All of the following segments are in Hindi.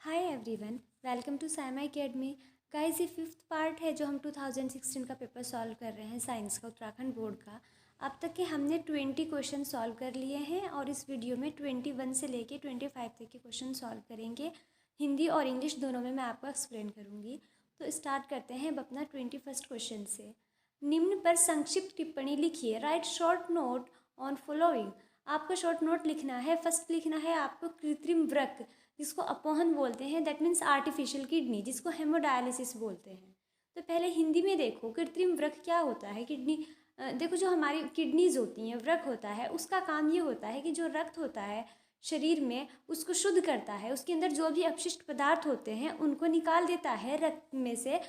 Hi everyone, welcome to Saima academy. Guys, ये फिफ्थ पार्ट है जो हम 2016 का पेपर सॉल्व कर रहे हैं साइंस का, उत्तराखंड बोर्ड का। अब तक के हमने 20 क्वेश्चन सॉल्व कर लिए हैं और इस वीडियो में 21 से लेके 25 तक के क्वेश्चन सॉल्व करेंगे। हिंदी और इंग्लिश दोनों में मैं आपको एक्सप्लेन करूँगी। तो स्टार्ट करते हैं अब अपना 21 क्वेश्चन से। निम्न पर संक्षिप्त टिप्पणी लिखिए। Right short note on following. आपको शॉर्ट नोट लिखना है। फर्स्ट लिखना है आपको कृत्रिम वृक्क, जिसको अपोहन बोलते हैं, दैट मीन्स आर्टिफिशियल किडनी, जिसको हेमोडायलिसिस बोलते हैं। तो पहले हिंदी में देखो कृत्रिम वृक्क क्या होता है। किडनी देखो, जो हमारी किडनीज होती हैं, वृक्क होता है, उसका काम ये होता है कि जो रक्त होता है शरीर में उसको शुद्ध करता है। उसके अंदर जो भी अपशिष्ट पदार्थ होते हैं उनको निकाल देता है रक्त में से,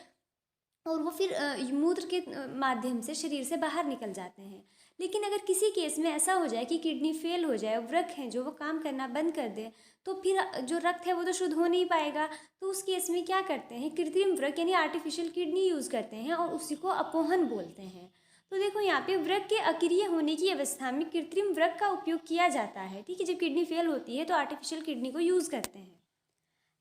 और वो फिर मूत्र के माध्यम से शरीर से बाहर निकल जाते हैं। लेकिन अगर किसी केस में ऐसा हो जाए कि किडनी फेल हो जाए, वृक्क हैं जो वो काम करना बंद कर दे, तो फिर जो रक्त है वो तो शुद्ध हो नहीं पाएगा। तो उस केस में क्या करते हैं, कृत्रिम वृक्क यानी आर्टिफिशियल किडनी यूज़ करते हैं और उसी को अपोहन बोलते हैं। तो देखो यहाँ पे वृक्क के अक्रिय होने की अवस्था में कृत्रिम वृक्क का उपयोग किया जाता है। ठीक है, जब किडनी फेल होती है तो आर्टिफिशियल किडनी को यूज़ करते हैं।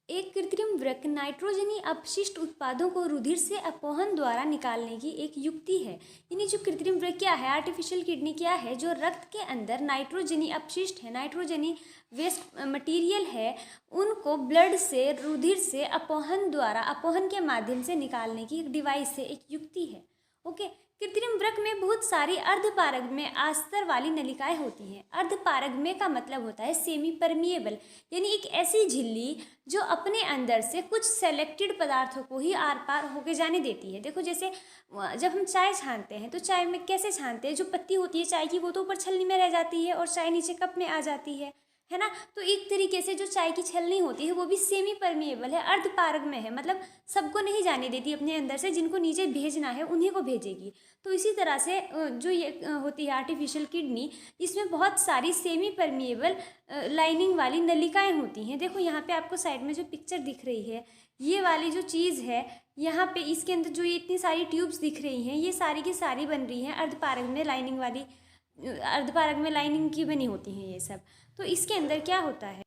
एक कृत्रिम वृक्क नाइट्रोजनी अपशिष्ट उत्पादों को रुधिर से अपोहन द्वारा निकालने की एक युक्ति है। यानी जो कृत्रिम वृक्क क्या है, आर्टिफिशियल किडनी क्या है, जो रक्त के अंदर नाइट्रोजनी अपशिष्ट है, नाइट्रोजनी वेस्ट मटेरियल है, उनको ब्लड से, रुधिर से अपोहन द्वारा, अपोहन के माध्यम से निकालने की एक डिवाइस है, एक युक्ति है। ओके। कृत्रिम वृक्क में बहुत सारी अर्धपारग में आस्तर वाली नलिकाएं होती हैं। अर्धपारग में का मतलब होता है सेमी परमिएबल, यानी एक ऐसी झिल्ली जो अपने अंदर से कुछ सेलेक्टेड पदार्थों को ही आर पार होके जाने देती है। देखो, जैसे जब हम चाय छानते हैं तो चाय में कैसे छानते हैं, जो पत्ती होती है चाय की वो तो ऊपर छलनी में रह जाती है और चाय नीचे कप में आ जाती है ना। तो एक तरीके से जो चाय की छलनी होती है वो भी सेमी परमिएबल है, अर्धपारग में है, मतलब सबको नहीं जाने देती अपने अंदर से, जिनको नीचे भेजना है उन्हीं को भेजेगी। तो इसी तरह से जो ये होती है आर्टिफिशियल किडनी, इसमें बहुत सारी सेमी परमिएबल लाइनिंग वाली नलिकाएं होती हैं। देखो यहाँ पे आपको साइड में जो पिक्चर दिख रही है, ये वाली जो चीज़ है, यहाँ पे इसके अंदर जो ये इतनी सारी ट्यूब्स दिख रही हैं, ये सारी की सारी बन रही हैं अर्धपारग में लाइनिंग वाली, अर्धपारग में लाइनिंग की बनी होती हैं ये सब। तो इसके अंदर क्या होता है,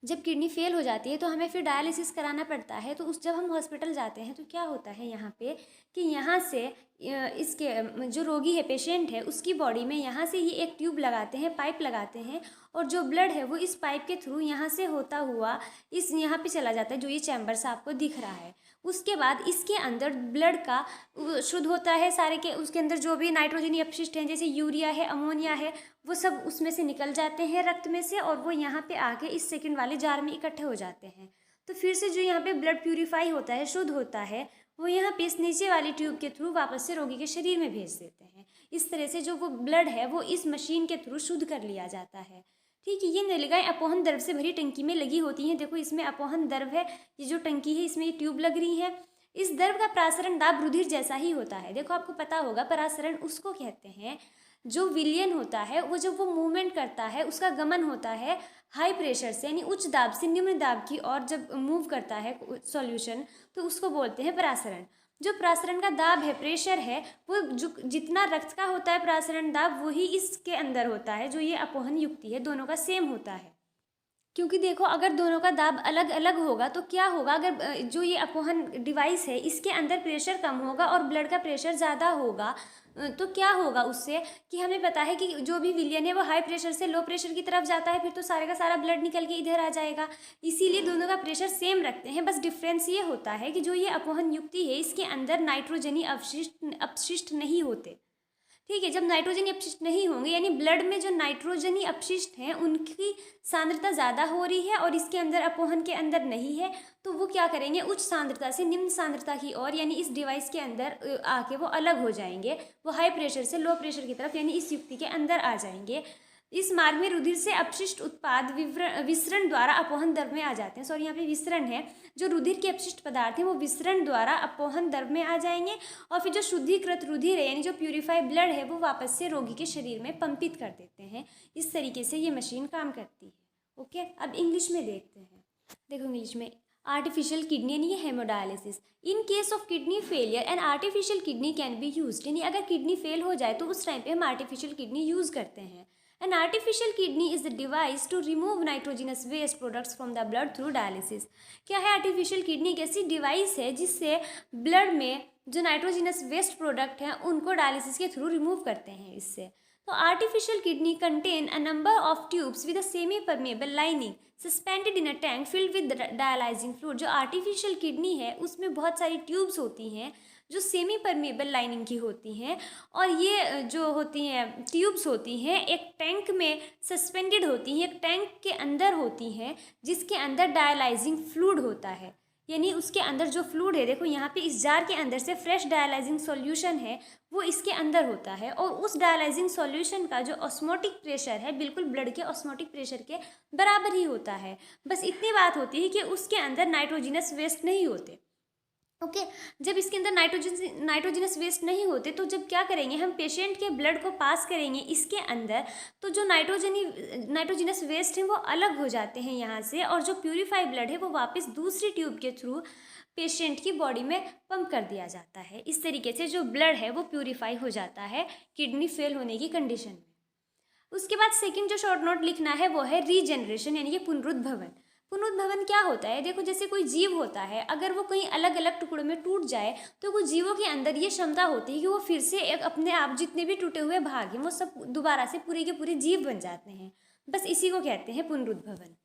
जब किडनी फेल हो जाती है तो हमें फिर डायलिसिस कराना पड़ता है। तो जब हम हॉस्पिटल जाते हैं तो क्या होता है यहाँ पे कि यहाँ से इसके जो रोगी है, पेशेंट है, उसकी बॉडी में यहाँ से ये एक ट्यूब लगाते हैं, पाइप लगाते हैं, और जो ब्लड है वो इस पाइप के थ्रू यहाँ से होता हुआ इस यहाँ पे चला जाता है, जो ये चैम्बर्स आपको दिख रहा है। उसके बाद इसके अंदर ब्लड का शुद्ध होता है सारे के, उसके अंदर जो भी नाइट्रोजनी अपशिष्ट हैं जैसे यूरिया है, अमोनिया है, वो सब उसमें से निकल जाते हैं रक्त में से, और वो यहाँ पे आके इस सेकंड वाले जार में इकट्ठे हो जाते हैं। तो फिर से जो यहाँ पे ब्लड प्यूरिफाई होता है, शुद्ध होता है, वो यहाँ पे इस नीचे वाली ट्यूब के थ्रू वापस से रोगी के शरीर में भेज देते हैं। इस तरह से जो वो ब्लड है वो इस मशीन के थ्रू शुद्ध कर लिया जाता है। ठीक है, ये नलिकाएं अपोहन द्रव से भरी टंकी में लगी होती हैं। देखो, इसमें अपोहन द्रव है, ये जो टंकी है इसमें ये ट्यूब लग रही है। इस द्रव का प्रासरण दाब रुधिर जैसा ही होता है। देखो, आपको पता होगा प्रासरण उसको कहते हैं जो विलयन होता है, वो जब वो मूवमेंट करता है उसका गमन होता है हाई प्रेशर से, यानी उच्च दाब से निम्न दाब की ओर जब मूव करता है सॉल्यूशन, तो उसको बोलते हैं प्रासरण। जो प्रासरण का दाब है, प्रेशर है, वो जो जितना रक्त का होता है प्रासरण दाब, वही इसके अंदर होता है। जो ये अपोहन युक्ति है दोनों का सेम होता है। क्योंकि देखो, अगर दोनों का दाब अलग अलग होगा तो क्या होगा, अगर जो ये अपोहन डिवाइस है इसके अंदर प्रेशर कम होगा और ब्लड का प्रेशर ज़्यादा होगा, तो क्या होगा उससे कि हमें पता है कि जो भी विलियन है वो हाई प्रेशर से लो प्रेशर की तरफ जाता है, फिर तो सारे का सारा ब्लड निकल के इधर आ जाएगा। इसीलिए दोनों का प्रेशर सेम रखते हैं। बस डिफरेंस ये होता है कि जो ये अपोहन युक्ति है इसके अंदर नाइट्रोजनी अपशिष्ट नहीं होते। ठीक है, जब नाइट्रोजनी अपशिष्ट नहीं होंगे, यानी ब्लड में जो नाइट्रोजनी अपशिष्ट हैं उनकी सांद्रता ज़्यादा हो रही है और इसके अंदर अपोहन के अंदर नहीं है, तो वो क्या करेंगे, उच्च सांद्रता से निम्न सांद्रता की ओर, यानी इस डिवाइस के अंदर आके वो अलग हो जाएंगे। वो हाई प्रेशर से लो प्रेशर की तरफ, यानी इस युक्ति के अंदर आ जाएंगे। इस मार्ग में रुधिर से अपशिष्ट उत्पाद विसरण द्वारा अपोहन द्रव में आ जाते हैं। सॉरी, यहाँ पे विसरण है, जो रुधिर के अपशिष्ट पदार्थ हैं वो विसरण द्वारा अपोहन द्रव में आ जाएंगे, और फिर जो शुद्धिकृत रुधिर है यानी जो प्यूरिफाई ब्लड है वो वापस से रोगी के शरीर में पंपित कर देते हैं। इस तरीके से ये मशीन काम करती है। ओके, अब इंग्लिश में देखते हैं। देखो, इंग्लिश में आर्टिफिशियल किडनी यानी hemodialysis. In case of kidney failure an artificial kidney can be used, यानी अगर किडनी फेल हो जाए तो उस टाइम पे हम आर्टिफिशियल किडनी यूज़ करते हैं। An artificial kidney is the device to remove nitrogenous waste products from the blood through dialysis. क्या है आर्टिफिशियल किडनी? एक ऐसी डिवाइस है जिससे ब्लड में जो नाइट्रोजिनस वेस्ट प्रोडक्ट हैं उनको डायलिसिस के थ्रू रिमूव करते हैं इससे। तो artificial kidney contain a number of tubes with a semi permeable lining suspended in a tank filled with dialysing fluid. जो आर्टिफिशियल किडनी है उसमें बहुत सारी ट्यूब्स होती हैं जो सेमी परमेबल लाइनिंग की होती हैं, और ये जो होती हैं ट्यूब्स होती हैं एक टैंक में सस्पेंडेड होती हैं, एक टैंक के अंदर होती हैं जिसके अंदर डायलाइजिंग फ्लूइड होता है। यानी उसके अंदर जो फ्लूइड है, देखो यहाँ पे इस जार के अंदर से फ्रेश डायलाइजिंग सॉल्यूशन है वो इसके अंदर होता है, और उस डायलाइजिंग सॉल्यूशन का जो ऑस्मोटिक प्रेशर है बिल्कुल ब्लड के ऑस्मोटिक प्रेशर के बराबर ही होता है। बस इतनी बात होती है कि उसके अंदर नाइट्रोजिनस वेस्ट नहीं होते। ओके जब इसके अंदर नाइट्रोजनस वेस्ट नहीं होते तो जब क्या करेंगे हम पेशेंट के ब्लड को पास करेंगे इसके अंदर, तो जो नाइट्रोजनस वेस्ट हैं वो अलग हो जाते हैं यहाँ से, और जो प्यूरिफाई ब्लड है वो वापस दूसरी ट्यूब के थ्रू पेशेंट की बॉडी में पंप कर दिया जाता है। इस तरीके से जो ब्लड है वो प्यूरिफाई हो जाता है किडनी फेल होने की कंडीशन में। उसके बाद सेकंड जो शॉर्ट नोट लिखना है वो है रीजनरेशन, यानी कि पुनरुद्भवन। पुनरुद्भवन क्या होता है? देखो जैसे कोई जीव होता है, अगर वो कहीं अलग अलग टुकड़ों में टूट जाए तो कुछ जीवों के अंदर ये क्षमता होती है कि वो फिर से एक अपने आप जितने भी टूटे हुए भाग हैं वो सब दोबारा से पूरे के पूरे जीव बन जाते हैं। बस इसी को कहते हैं पुनरुद्भवन।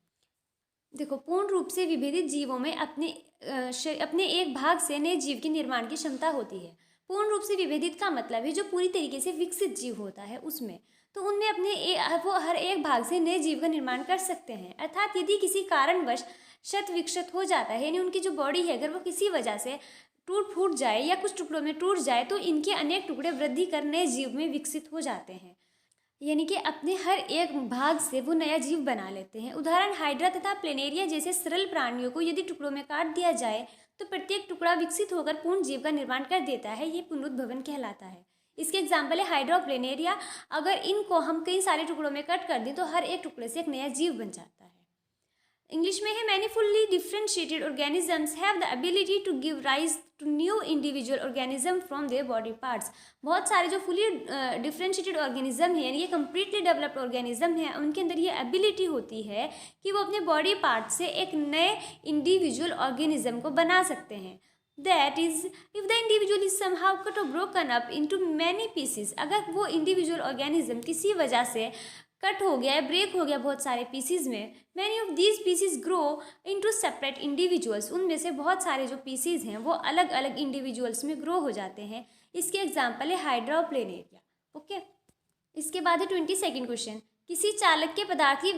देखो पूर्ण रूप से विभेदित जीवों में अपने एक भाग से नए जीव के निर्माण की क्षमता होती है। पूर्ण रूप से विभेदित का मतलब है जो पूरी तरीके से विकसित जीव होता है उसमें, तो उनमें वो हर एक भाग से नए जीव का निर्माण कर सकते हैं। अर्थात यदि किसी कारणवश शत विकसित हो जाता है, यानी उनकी जो बॉडी है अगर वो किसी वजह से टूट फूट जाए या कुछ टुकड़ों में टूट जाए तो इनके अनेक टुकड़े वृद्धि कर नए जीव में विकसित हो जाते हैं, यानी कि अपने हर एक भाग से वो नया जीव बना लेते हैं। उदाहरण हाइड्रा तथा प्लेनेरिया जैसे सरल प्राणियों को यदि टुकड़ों में काट दिया जाए तो प्रत्येक टुकड़ा विकसित होकर पूर्ण जीव का निर्माण कर देता है। ये पुनरुद्भवन कहलाता है। इसके एग्जाम्पल है हाइड्रा और प्लेनेरिया। अगर इनको हम कई सारे टुकड़ों में कट कर दें तो हर एक टुकड़े से एक नया जीव बन जाता है। इंग्लिश में है many fully differentiated organisms have the ability to give rise to new individual organism from their body parts. बहुत सारे जो फुली डिफ्रेंशिएटेड ऑर्गेनिज्म हैं, यानी ये कम्प्लीटली डेवलप्ड ऑर्गेनिज्म हैं, उनके अंदर ये एबिलिटी होती है कि वो अपने बॉडी पार्ट से एक नए इंडिविजुअल ऑर्गेनिज्म को बना सकते हैं। That is, if the individual is somehow cut or broken up into many pieces, अगर वो इंडिविजुअल ऑर्गेनिज्म किसी वजह से कट हो गया है, ब्रेक हो गया बहुत सारे पीसीज में, many of these pieces grow into separate individuals, उनमें से बहुत सारे जो पीसीज हैं वो अलग अलग इंडिविजुअल्स में ग्रो हो जाते हैं। इसके एग्जाम्पल है हाइड्रा और प्लेनेरिया। ओके इसके बाद है 22nd क्वेश्चन, किसी चालक के पदार्थ की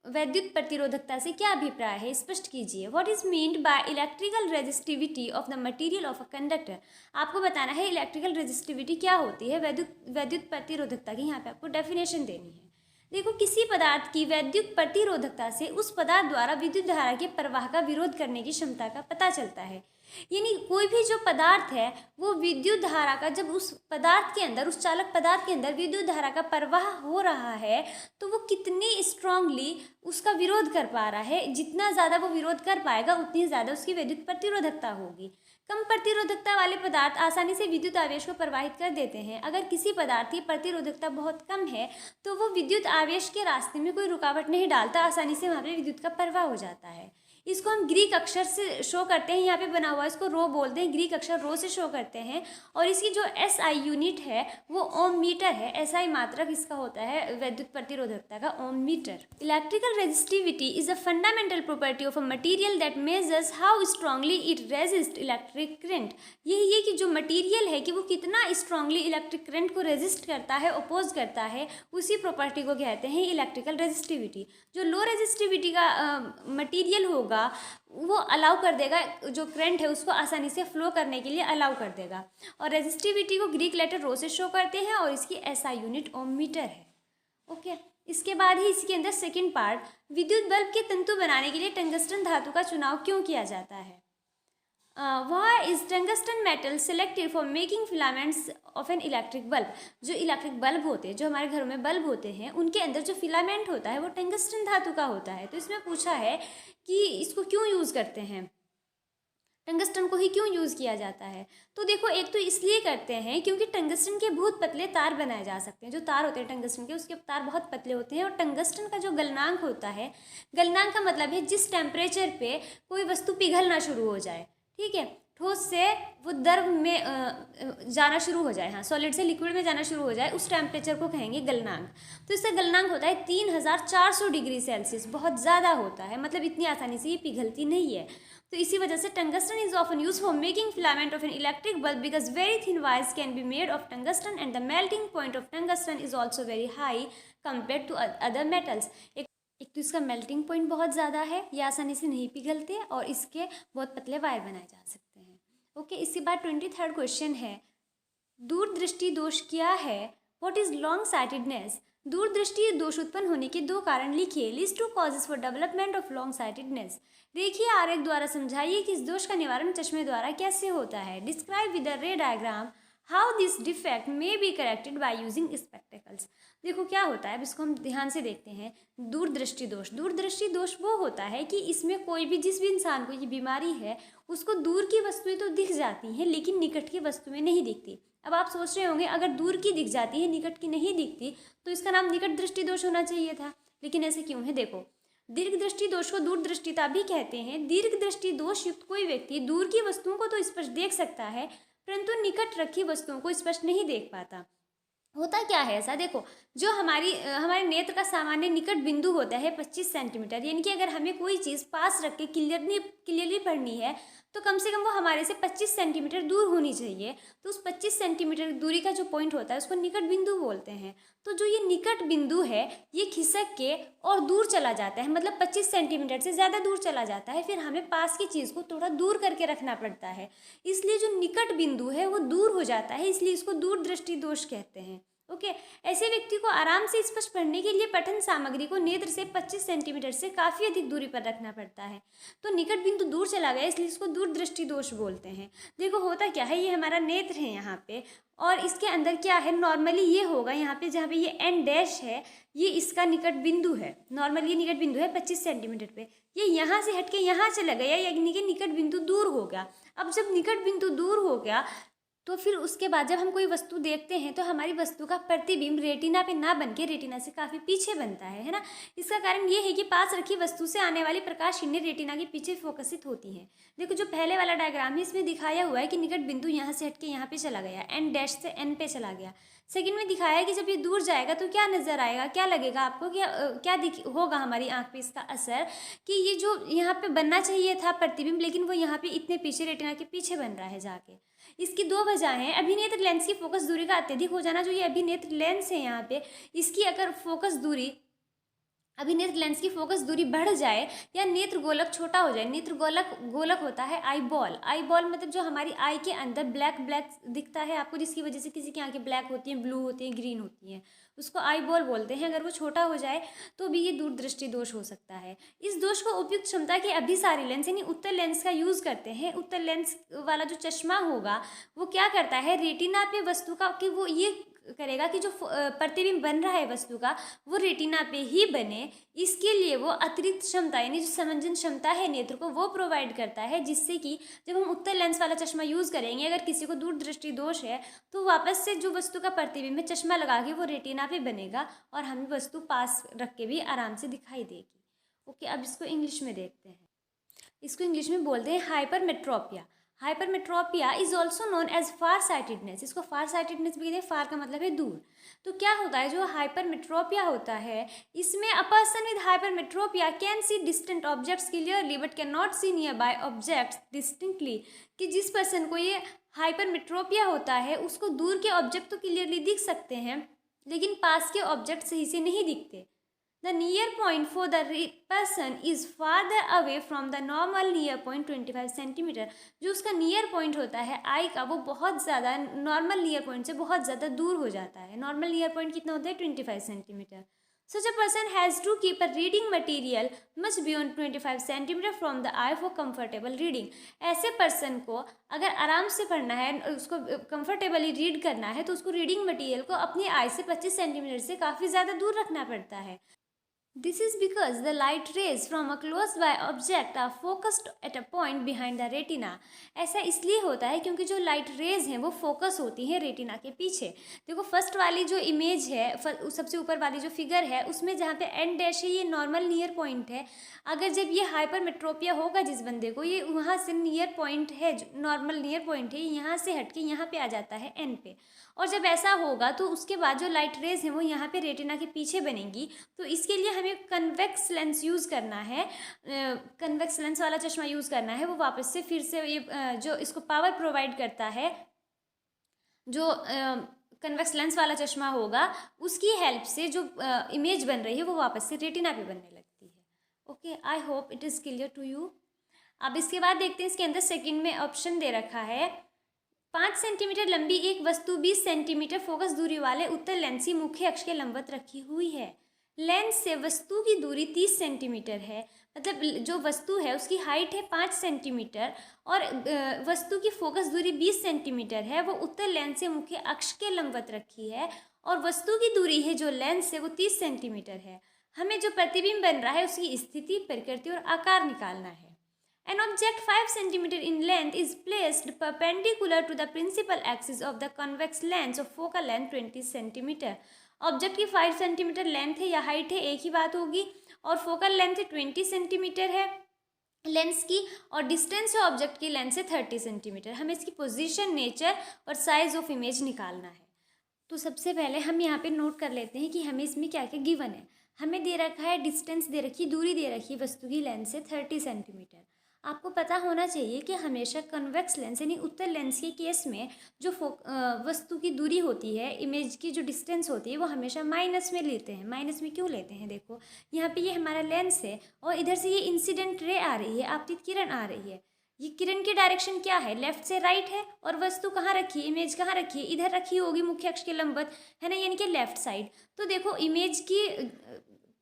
वैद्युत प्रतिरोधकता से क्या अभिप्राय है, स्पष्ट कीजिए। What is meant by electrical resistivity of the material of a conductor. आपको बताना है इलेक्ट्रिकल रेजिस्टिविटी क्या होती है, वैद्युत प्रतिरोधकता की यहाँ पे आपको डेफिनेशन देनी है। देखो किसी पदार्थ की वैद्युत प्रतिरोधकता से उस पदार्थ द्वारा विद्युत धारा के प्रवाह का विरोध करने की क्षमता का पता चलता है। यानी कोई भी जो पदार्थ है वो विद्युत धारा का, जब उस पदार्थ के अंदर, उस चालक पदार्थ के अंदर विद्युत धारा का प्रवाह हो रहा है तो वो कितनी स्ट्रांगली उसका विरोध कर पा रहा है। जितना ज़्यादा वो विरोध कर पाएगा उतनी ज़्यादा उसकी विद्युत प्रतिरोधकता होगी। कम प्रतिरोधकता वाले पदार्थ आसानी से विद्युत आवेश को प्रवाहित कर देते हैं। अगर किसी पदार्थ की प्रतिरोधकता बहुत कम है तो वो विद्युत आवेश के रास्ते में कोई रुकावट नहीं डालता, आसानी से वहाँ पे विद्युत का प्रवाह हो जाता है। इसको हम ग्रीक अक्षर से शो करते हैं, यहाँ पे बना हुआ इसको रो बोलते हैं, ग्रीक अक्षर रो से शो करते हैं। और इसकी जो SI यूनिट है वो ओम मीटर है। SI मात्रक इसका होता है वैद्युत प्रतिरोधकता का, ohm metre. Electrical resistivity is a fundamental property of a material that measures how strongly it resist electric current. यही है कि जो मटेरियल है कि वो कितना स्ट्रांगली इलेक्ट्रिक करंट को रेजिस्ट करता है, अपोज करता है, उसी प्रॉपर्टी को कहते हैं इलेक्ट्रिकल रेजिस्टिविटी। जो लो रेजिस्टिविटी का मटेरियल होगा वो अलाउ कर देगा, जो करंट है उसको आसानी से फ्लो करने के लिए अलाउ कर देगा। और रेजिस्टिविटी को ग्रीक लेटर रो से शो करते हैं और इसकी SI यूनिट ओम मीटर है। ओके इसके बाद ही इसके अंदर सेकंड पार्ट, विद्युत बल्ब के तंतु बनाने के लिए टंगस्टन धातु का चुनाव क्यों किया जाता है। Why is tungsten metal selected for making filaments of an electric bulb? जो इलेक्ट्रिक बल्ब होते हैं, जो हमारे घरों में बल्ब होते हैं, उनके अंदर जो फिलामेंट होता है वो टंगस्टन धातु का होता है। तो इसमें पूछा है कि इसको क्यों यूज़ करते हैं। टंगस्टन को ही क्यों यूज़ किया जाता है? तो देखो, एक तो इसलिए करते हैं क्योंकि टंगस्टन के बहुत पतले तार बनाए जा सकते हैं। जो तार होते हैं टंगस्टन के, उसके तार बहुत पतले होते हैं। और टंगस्टन का जो गलनांक होता है, गलनांक का मतलब है जिस टेम्परेचर पे कोई वस्तु पिघलना शुरू हो जाए, ठीक है, ठोस से वो द्रव में जाना शुरू हो जाए, हाँ, सॉलिड से लिक्विड में जाना शुरू हो जाए, उस टेम्परेचर को कहेंगे गलनांक। तो इसका गलनांक होता है 3400 डिग्री सेल्सियस, बहुत ज़्यादा होता है, मतलब इतनी आसानी से ये पिघलती नहीं है। तो इसी वजह से tungsten is often use for making filament of an electric bulb because very thin wires can be made of tungsten and the melting point of tungsten is also very high compare to other metals. एक तो इसका मेल्टिंग पॉइंट बहुत ज़्यादा है, ये आसानी से नहीं पिघलते, और इसके बहुत पतले वायर बनाए जा सकते हैं। ओके, इसके बाद 23rd क्वेश्चन है, दूरदृष्टि दोष क्या है? What is long sightedness? दूरदृष्टि दोष उत्पन्न होने के 2 कारण लिखिए। List 2 causes for development of long sightedness. रेखीय आरेख द्वारा समझाइए कि इस दोष का निवारण चश्मे द्वारा कैसे होता है। डिस्क्राइब विद द रे diagram how this defect may be corrected by using spectacles. देखो क्या होता है, अब इसको हम ध्यान से देखते हैं। दूरदृष्टि दोष, दूरदृष्टि दोष वो होता है कि इसमें कोई भी, जिस भी इंसान को ये बीमारी है, उसको दूर की वस्तुएं तो दिख जाती हैं लेकिन निकट की वस्तुएं नहीं दिखती। अब आप सोच रहे होंगे, अगर दूर की दिख जाती है, निकट की नहीं दिखती, तो इसका नाम निकट दृष्टि दोष होना चाहिए था, लेकिन ऐसे क्यों है? देखो, दीर्घ दृष्टि दोष को दूरदृष्टिता भी कहते हैं। दीर्घ दृष्टि दोष युक्त कोई व्यक्ति दूर की वस्तुओं को तो स्पष्ट देख सकता है, परंतु निकट रखी वस्तुओं को स्पष्ट नहीं देख पाता। होता क्या है ऐसा? देखो, जो हमारे नेत्र का सामान्य निकट बिंदु होता है 25 सेंटीमीटर, यानी कि अगर हमें कोई चीज़ पास रख के क्लियरली पढ़नी है तो कम से कम वो हमारे से 25 सेंटीमीटर दूर होनी चाहिए। तो उस 25 सेंटीमीटर दूरी का जो पॉइंट होता है उसको निकट बिंदु बोलते हैं। तो जो ये निकट बिंदु है, ये खिसक के और दूर चला जाता है, मतलब 25 सेंटीमीटर से ज़्यादा दूर चला जाता है। फिर हमें पास की चीज़ को थोड़ा दूर करके रखना पड़ता है, इसलिए जो निकट बिंदु है वो दूर हो जाता है, इसलिए इसको दूरदृष्टि दोष कहते हैं। ओके, ऐसे व्यक्ति को आराम से स्पष्ट पढ़ने के लिए पठन सामग्री को नेत्र से 25 सेंटीमीटर से काफ़ी अधिक दूरी पर रखना पड़ता है। तो निकट बिंदु दूर चला गया, इसलिए इसको दूरदृष्टि दोष बोलते हैं। देखो होता क्या है, ये हमारा नेत्र है यहाँ पे, और इसके अंदर क्या है, नॉर्मली ये होगा यहाँ पे, जहाँ पे ये एन डैश है, ये इसका निकट बिंदु है। नॉर्मली ये निकट बिंदु है 25 सेंटीमीटर पे, ये यहाँ से हट के यहाँ चला गया, यानी कि निकट बिंदु दूर हो गया। अब जब निकट बिंदु दूर हो गया तो फिर उसके बाद जब हम कोई वस्तु देखते हैं तो हमारी वस्तु का प्रतिबिंब रेटिना पे ना बन के रेटिना से काफ़ी पीछे बनता है ना। इसका कारण ये है कि पास रखी वस्तु से आने वाली प्रकाश किरणें रेटिना के पीछे फोकसित होती हैं। देखो, जो पहले वाला डायग्राम है इसमें दिखाया हुआ है कि निकट बिंदु यहाँ से हट के यहाँ पे चला गया, एन डैश से एन पे चला गया। सेकंड में दिखाया है कि जब ये दूर जाएगा तो क्या नज़र आएगा, क्या लगेगा आपको, क्या होगा हमारी आँख पे इसका असर, कि ये जो यहाँ पे बनना चाहिए था प्रतिबिंब, लेकिन वो यहाँ पे इतने पीछे रेटिना के पीछे बन रहा है जाके। इसकी 2 वजह हैं। अभिनेत्र लेंस की फोकस दूरी का अत्यधिक हो जाना, जो ये अभिनेत्र लेंस है यहाँ पे, इसकी अगर फोकस दूरी, अभिनेत्र लेंस की फोकस दूरी बढ़ जाए या नेत्र गोलक छोटा हो जाए। नेत्र गोलक होता है आई बॉल। आई बॉल मतलब जो हमारी आई के अंदर ब्लैक ब्लैक दिखता है आपको, जिसकी वजह से किसी की आंखें ब्लैक होती हैं, ब्लू होती हैं, ग्रीन होती हैं, उसको आई बॉल बोलते हैं। अगर वो छोटा हो जाए तो भी ये दूरदृष्टि दोष हो सकता है। इस दोष को उपयुक्त क्षमता के अभिसारी लेंस यानी उत्तल लेंस का यूज़ करते हैं। उत्तल लेंस वाला जो चश्मा होगा वो क्या करता है, रेटिना पे वस्तु का, कि वो ये करेगा कि जो प्रतिबिंब बन रहा है वस्तु का वो रेटिना पे ही बने। इसके लिए वो अतिरिक्त क्षमता यानी जो समंजन क्षमता है नेत्र को, वो प्रोवाइड करता है, जिससे कि जब हम उत्तल लेंस वाला चश्मा यूज़ करेंगे, अगर किसी को दूरदृष्टि दोष है तो वापस से जो वस्तु का प्रतिबिंब है चश्मा लगा के वो रेटिना पे बनेगा और हमें वस्तु पास रख के भी आराम से दिखाई देगी। ओके, अब इसको इंग्लिश में देखते हैं। इसको इंग्लिश में बोलते हैं hypermetropia. Hypermetropia is also known as far sightedness. इसको फार साइटेडनेस भी कहते हैं। फार का मतलब है दूर। तो क्या होता है, जो हाइपरमेट्रोपिया होता है, इसमें a person with hypermetropia can see distant objects clearly but can not see nearby objects distinctly. कि जिस पर्सन को ये हाइपरमेट्रोपिया होता है उसको दूर के ऑब्जेक्ट तो क्लियरली दिख सकते हैं, लेकिन पास के ऑब्जेक्ट सही से नहीं दिखते। The near point for the person is farther away from the normal near point 25 centimetre. जो उसका नियर पॉइंट होता है आई का, वो बहुत ज़्यादा नॉर्मल नियर पॉइंट से बहुत ज़्यादा दूर हो जाता है। नॉर्मल नियर पॉइंट कितना होता है, 25 centimetre. Such a person has to keep a reading material much beyond 25 centimetre from the eye for comfortable reading। ऐसे पर्सन को अगर आराम से पढ़ना है, उसको कंफर्टेबली रीड करना है, तो उसको रीडिंग मटेरियल को अपनी आई से 25 सेंटीमीटर से काफ़ी ज़्यादा दूर रखना पड़ता है। This is because the light rays from a close by object are focused at a point behind the retina. ऐसा इसलिए होता है क्योंकि जो लाइट रेज हैं वो फोकस होती हैं रेटिना के पीछे। देखो फर्स्ट वाली जो इमेज है, सबसे ऊपर वाली जो फिगर है, उसमें जहाँ पे एन डैश है ये नॉर्मल नियर पॉइंट है। अगर जब ये हाइपरमेट्रोपिया होगा जिस बंदे को, ये वहाँ से नियर पॉइंट है, नॉर्मल नियर पॉइंट है, यहाँ से हट के यहाँ पे आ जाता है एन पे। और जब ऐसा होगा तो उसके बाद जो लाइट रेज हैं वो यहाँ पे रेटिना के पीछे बनेंगी। तो इसके लिए हमें कन्वेक्स लेंस यूज़ करना है, कन्वेक्स लेंस वाला चश्मा यूज़ करना है। वो वापस से फिर से ये जो इसको पावर प्रोवाइड करता है, जो कन्वेक्स लेंस वाला चश्मा होगा, उसकी हेल्प से जो इमेज बन रही है वो वापस से रेटिना पे बनने लगती है। Okay, I hope it is clear to you. अब इसके बाद देखते हैं, इसके अंदर सेकंड में ऑप्शन दे रखा है 5 सेंटीमीटर लंबी एक वस्तु 20 सेंटीमीटर फोकस दूरी वाले उत्तल लेंस की मुख्य अक्ष के लंबवत रखी हुई है। लेंस से वस्तु की दूरी 30 सेंटीमीटर है, मतलब जो वस्तु है उसकी हाइट है 5 सेंटीमीटर और वस्तु की फोकस दूरी 20 सेंटीमीटर है। वो उत्तल लेंस से मुख्य अक्ष के लंबवत रखी है और वस्तु की दूरी है जो लेंस से वो 30 सेंटीमीटर है। हमें जो प्रतिबिंब बन रहा है उसकी स्थिति, प्रकृति और आकार निकालना है। An object 5 cm in length is placed perpendicular to the principal axis of the convex lens of focal length 20 cm. Object की 5 सेंटीमीटर लेंथ है या हाइट है, एक ही बात होगी, और फोकल लेंथ 20 सेंटीमीटर है लेंस की, और डिस्टेंस है ऑब्जेक्ट की लेंस से 30 सेंटीमीटर। हमें इसकी पोजीशन, नेचर और साइज ऑफ इमेज निकालना है। तो सबसे पहले हम यहाँ पे नोट कर लेते हैं कि हमें इसमें क्या क्या गिवन है। हमें दे रखा है डिस्टेंस, दे रखी दूरी, दे रखी वस्तु की लेंस से 30 सेंटीमीटर। आपको पता होना चाहिए कि हमेशा कन्वेक्स लेंस यानी उत्तल लेंस के केस में जो वस्तु की दूरी होती है, इमेज की जो डिस्टेंस होती है, वो हमेशा माइनस में लेते हैं। माइनस में क्यों लेते हैं? देखो यहाँ पे ये हमारा लेंस है और इधर से ये इंसिडेंट रे आ रही है, आपतित किरण आ रही है। ये किरण की डायरेक्शन क्या है? लेफ्ट से राइट है। और वस्तु कहाँ रखी है? इमेज कहाँ रखी है? इधर रखी होगी, मुख्य अक्ष के लंबवत, है ना, यानी कि लेफ्ट साइड। तो देखो इमेज की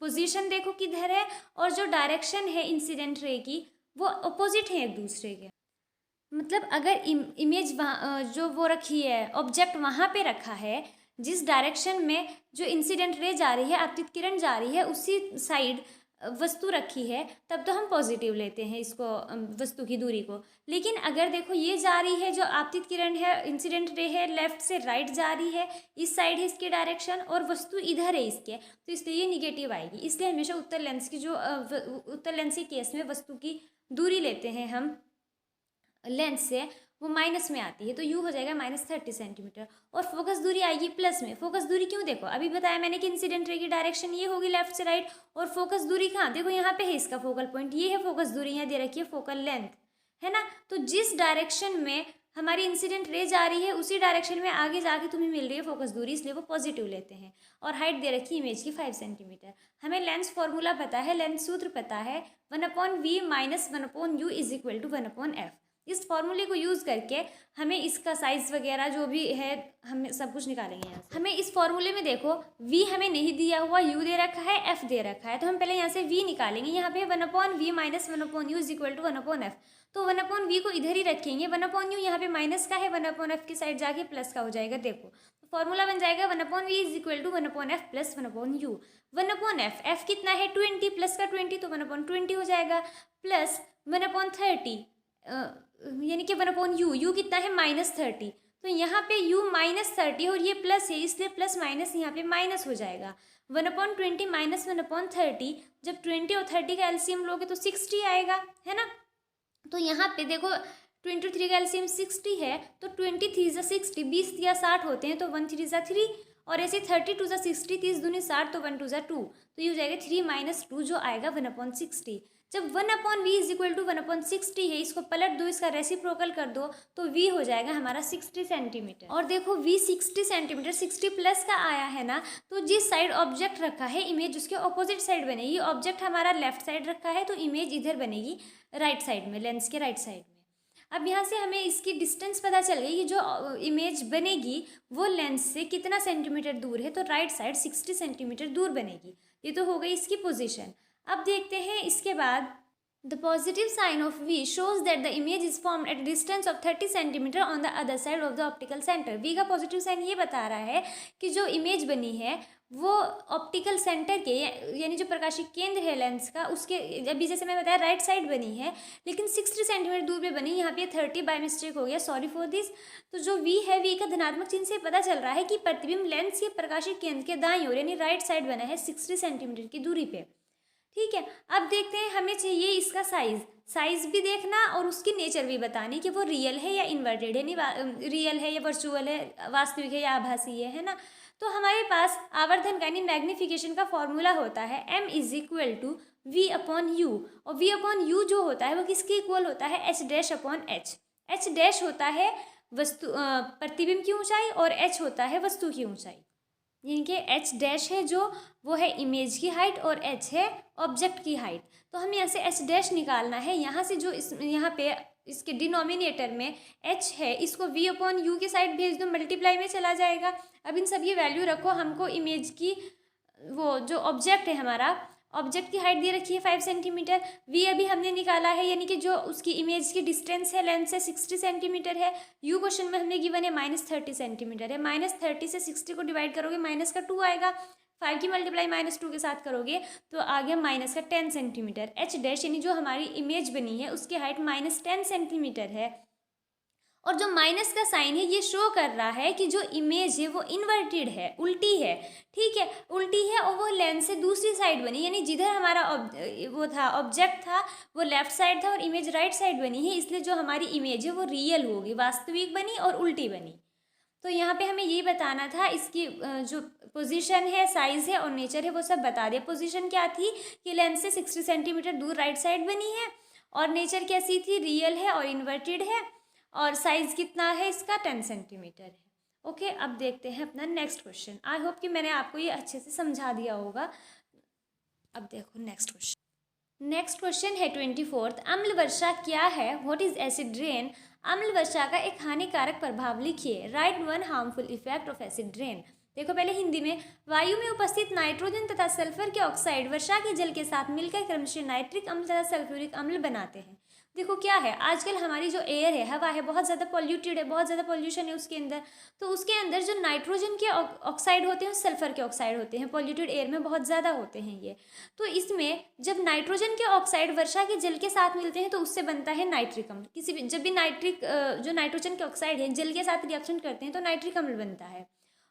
पोजीशन देखो किधर है, और जो डायरेक्शन है इंसिडेंट रे की वो अपोजिट है एक दूसरे के। मतलब अगर इमेज वहाँ जो वो रखी है, ऑब्जेक्ट वहाँ पे रखा है, जिस डायरेक्शन में जो इंसिडेंट रे जा रही है, आपतित किरण जा रही है, उसी साइड वस्तु रखी है, तब तो हम पॉजिटिव लेते हैं इसको, वस्तु की दूरी को। लेकिन अगर देखो ये जा रही है, जो आपतित किरण है, इंसिडेंट रे है, लेफ्ट से राइट जा रही है, इस साइड है इसकी डायरेक्शन, और वस्तु इधर है इसके, तो इसलिए ये निगेटिव आएगी। इसलिए हमेशा उत्तल लेंस की जो उत्तल लेंस के केस में वस्तु की दूरी लेते हैं हम लेंस से, वो माइनस में आती है, तो यू हो जाएगा -30 सेंटीमीटर। और फोकस दूरी आएगी प्लस में। फोकस दूरी क्यों? देखो अभी बताया मैंने कि इंसिडेंट रे की डायरेक्शन ये होगी लेफ्ट से राइट, और फोकस दूरी कहाँ? देखो यहाँ पे है इसका फोकल पॉइंट, ये है फोकस दूरी, यहाँ दे रखी है फोकल लेंथ, है ना। तो जिस डायरेक्शन में हमारी इंसिडेंट रे जा रही है, उसी डायरेक्शन में आगे जाके तुम्हें मिल रही है फोकस दूरी, इसलिए वो पॉजिटिव लेते हैं। और हाइट दे रखी है इमेज की 5 सेंटीमीटर। हमें लेंस फॉर्मूला पता है, लेंस सूत्र पता है, 1/v - 1/u = 1/f। इस फॉर्मूले को यूज़ करके हमें इसका साइज़ वगैरह जो भी है, हम सब कुछ निकालेंगे यहाँ से। हमें इस फॉर्मूले में देखो v हमें नहीं दिया हुआ, u दे रखा है, f दे रखा है, तो हम पहले यहाँ से v निकालेंगे। यहाँ पे 1/v - 1/u = 1/f, तो 1/v को इधर ही रखेंगे, 1/u यहाँ पे माइनस का है, 1/f की साइड जाके प्लस का हो जाएगा। देखो फॉर्मूला बन जाएगा 1/v = 1/f + 1/u। 1/f, f कितना है? 20, प्लस का 20, तो 1/20 हो जाएगा, प्लस 1/30 यानी कि 1/u, u कितना है? -30, तो यहाँ पे u -30 और ये प्लस है, इसलिए प्लस माइनस यहाँ पे माइनस हो जाएगा। 1/20 - 1/30, जब 20 और 30 का एलसीएम लोगे तो 60 आएगा, है ना। तो यहाँ पे देखो 23 का एलसीएम 60 है, तो 23 × 60, 20 या 60 होते हैं, तो 1 3 × 3, और ऐसे 32 × 60, 30 दूनी 60, तो 1 2 × 2, तो ये हो जाएगा 3 - 2, जो आएगा 1/60। जब 1/v = 1/60 है, इसको पलट दो, इसका रेसिप्रोकल कर दो, तो v हो जाएगा हमारा 60 सेंटीमीटर। और देखो v 60 सेंटीमीटर, 60 प्लस का आया है ना, तो जिस साइड ऑब्जेक्ट रखा है, इमेज उसके ऑपोजिट साइड बनेगी। ऑब्जेक्ट हमारा लेफ्ट साइड रखा है, तो इमेज इधर बनेगी राइट साइड में, लेंस के राइट साइड में। अब यहाँ से हमें इसकी डिस्टेंस पता चल गई कि जो इमेज बनेगी वो लेंस से कितना सेंटीमीटर दूर है, तो राइट साइड 60 सेंटीमीटर दूर बनेगी। ये तो हो गई इसकी पोजीशन। अब देखते हैं इसके बाद The positive sign of V shows that the image is formed at a distance of 30 cm on the other side of the optical center. V का पॉजिटिव साइन ये बता रहा है कि जो इमेज बनी है वो ऑप्टिकल सेंटर के यानी जो प्रकाशिक केंद्र है लेंस का उसके अभी जैसे मैं बताया राइट साइड बनी है लेकिन 60 सेंटीमीटर दूर पे बनी, यहाँ पे 30 बाय मिस्टेक हो गया, सॉरी फॉर दिस। तो जो V है, V का धनात्मक चिन्ह से पता चल रहा है कि प्रतिबिंब लेंस के प्रकाशिक केंद्र के दाईं ओर यानी राइट साइड बना है 60 सेंटीमीटर की दूरी पे। ठीक है, अब देखते हैं हमें चाहिए इसका साइज भी देखना और उसकी नेचर भी बतानी कि वो रियल है या इन्वर्टेड है, नहीं रियल है या वर्चुअल है, वास्तविक है या आभासी है ना। तो हमारे पास आवर्धन का यानी मैग्निफिकेशन का फॉर्मूला होता है m is equal to v upon u, और वी अपॉन यू जो होता है वो किसके इक्वल होता है, h dash upon h. H dash होता है वस्तु प्रतिबिंब की ऊंचाई और एच होता है वस्तु की ऊंचाई, यानी कि एच डैश है जो वो है इमेज की हाइट और एच है ऑब्जेक्ट की हाइट। तो हमें यहाँ से एच डैश निकालना है, यहाँ से जो यहाँ पे इसके डिनोमिनेटर में एच है इसको वी अपॉन यू के साइड भेज दो, मल्टीप्लाई में चला जाएगा। अब इन सब ये वैल्यू रखो, हमको इमेज की वो जो ऑब्जेक्ट है हमारा ऑब्जेक्ट की हाइट दे रखी है 5 सेंटीमीटर, वी अभी हमने निकाला है यानी कि जो उसकी इमेज की डिस्टेंस है लेंस से 60 सेंटीमीटर है, यू क्वेश्चन में हमने गिवन है -30 सेंटीमीटर है। -30 से 60 को डिवाइड करोगे माइनस का 2 आएगा, 5 की मल्टीप्लाई -2 के साथ करोगे तो आ गया माइनस का 10 सेंटीमीटर। एच डैश यानी जो हमारी इमेज बनी है उसकी हाइट -10 सेंटीमीटर है, और जो माइनस का साइन है ये शो कर रहा है कि जो इमेज है वो इन्वर्टेड है, उल्टी है। ठीक है, उल्टी है और वो लेंस से दूसरी साइड बनी, यानी जिधर हमारा वो था ऑब्जेक्ट था वो लेफ्ट साइड था और इमेज राइट साइड बनी है, इसलिए जो हमारी इमेज है वो रियल होगी, वास्तविक बनी और उल्टी बनी। तो यहाँ पे हमें ये बताना था इसकी जो पोजीशन है, साइज है और नेचर है वो सब बता दिया। पोजीशन क्या थी कि लेंस से 60 सेंटीमीटर दूर राइट साइड बनी है, और नेचर कैसी थी, रियल है और इन्वर्टेड है, और साइज कितना है इसका 10 सेंटीमीटर है। ओके, अब देखते हैं अपना नेक्स्ट क्वेश्चन। आई होप कि मैंने आपको ये अच्छे से समझा दिया होगा। अब देखो नेक्स्ट क्वेश्चन है 24th। अम्ल वर्षा क्या है, व्हाट इज एसिड रेन। अम्ल वर्षा का एक हानिकारक प्रभाव लिखिए, right one harmful effect of acid rain. देखो पहले हिंदी में, वायु में उपस्थित नाइट्रोजन तथा सल्फर के ऑक्साइड वर्षा के जल के साथ मिलकर क्रमशः नाइट्रिक अम्ल तथा सल्फ्यूरिक अम्ल बनाते हैं। देखो क्या है, आजकल हमारी जो एयर है, हवा है, बहुत ज़्यादा पॉल्यूटेड है, बहुत ज़्यादा पॉल्यूशन है उसके अंदर। तो उसके अंदर जो नाइट्रोजन के ऑक्साइड होते हैं, सल्फर के ऑक्साइड होते हैं, पॉल्यूटेड एयर में बहुत ज़्यादा होते हैं ये। तो इसमें जब नाइट्रोजन के ऑक्साइड वर्षा के जल के साथ मिलते हैं तो उससे बनता है नाइट्रिक अम्ल। किसी भी जब भी जो नाइट्रोजन के ऑक्साइड है जल के साथ रिएक्शन करते हैं तो नाइट्रिक अम्ल बनता है,